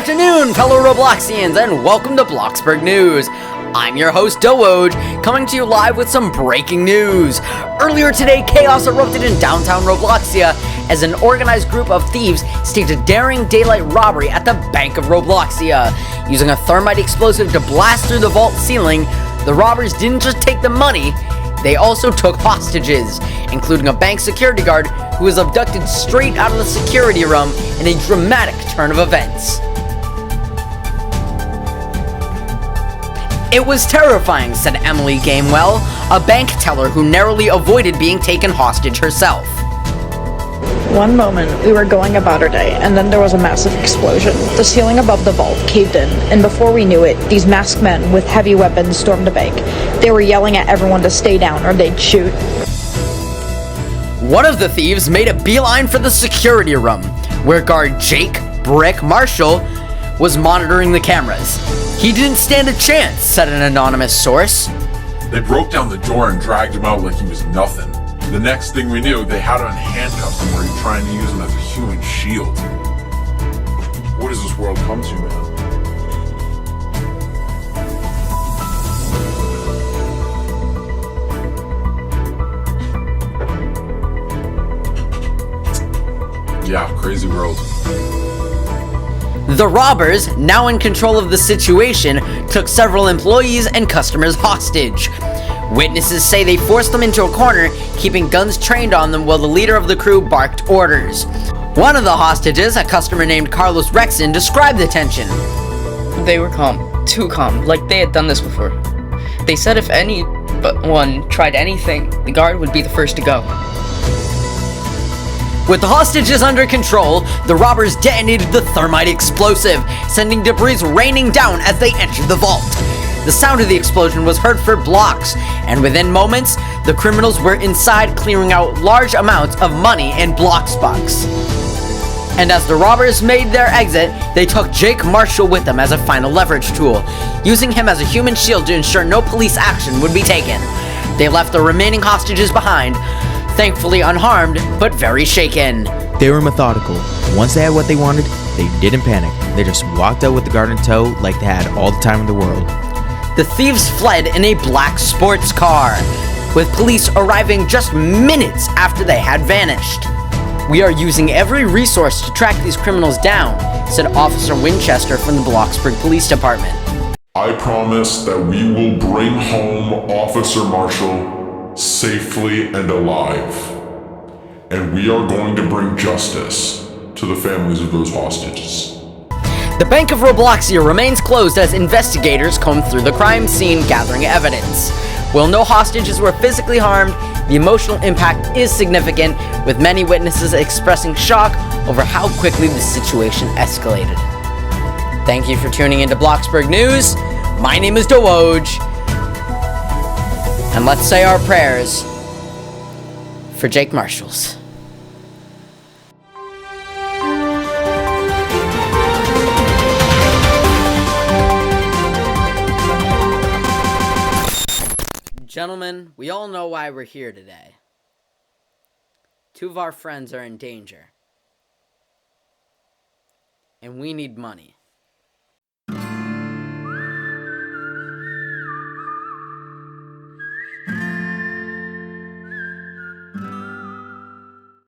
afternoon, fellow Robloxians, and welcome to Bloxburg News. I'm your host, Dowoge, coming to you live with some breaking news. Earlier today, chaos erupted in downtown Robloxia as an organized group of thieves staged a daring daylight robbery at the Bank of Robloxia. Using a thermite explosive to blast through the vault ceiling, the robbers didn't just take the money, they also took hostages, including a bank security guard who was abducted straight out of the security room in a dramatic turn of events. "It was terrifying," said Emily Gamewell, a bank teller who narrowly avoided being taken hostage herself. One moment, we were going about our day, and then there was a massive explosion. The ceiling above the vault caved in, and before we knew it, these masked men with heavy weapons stormed the bank. They were yelling at everyone to stay down or they'd shoot. One of the thieves made a beeline for the security room, where guard Jake "Brick" Marshall was monitoring the cameras. "He didn't stand a chance," said an anonymous source. "They broke down the door and dragged him out like he was nothing. The next thing we knew, they had him in handcuffs and were trying to use him as a human shield. What does this world come to, man?" Yeah, crazy world. The robbers, now in control of the situation, took several employees and customers hostage. Witnesses say they forced them into a corner, keeping guns trained on them while the leader of the crew barked orders. One of the hostages, a customer named Carlos Rexon, described the tension. "They were calm, too calm, like they had done this before. They said if anyone tried anything, the guard would be the first to go." With the hostages under control, the robbers detonated the thermite explosive, sending debris raining down as they entered the vault. The sound of the explosion was heard for blocks, and within moments, the criminals were inside clearing out large amounts of money in Bloxbox. And as the robbers made their exit, they took Jake Marshall with them as a final leverage tool, using him as a human shield to ensure no police action would be taken. They left the remaining hostages behind, thankfully unharmed, but very shaken. They were methodical. Once they had what they wanted, they didn't panic. They just walked out with the guard in tow like they had all the time in the world. The thieves fled in a black sports car, with police arriving just minutes after they had vanished. "We are using every resource to track these criminals down," said Officer Winchester from the Bloxburg Police Department. "I promise that we will bring home Officer Marshall safely and alive. And we are going to bring justice to the families of those hostages." The Bank of Robloxia remains closed as investigators comb through the crime scene gathering evidence. While no hostages were physically harmed, the emotional impact is significant, with many witnesses expressing shock over how quickly the situation escalated. Thank you for tuning into Bloxburg News. My name is Dowoge, and let's say our prayers for Jake Marshalls. Gentlemen, we all know why we're here today. Two of our friends are in danger, and we need money.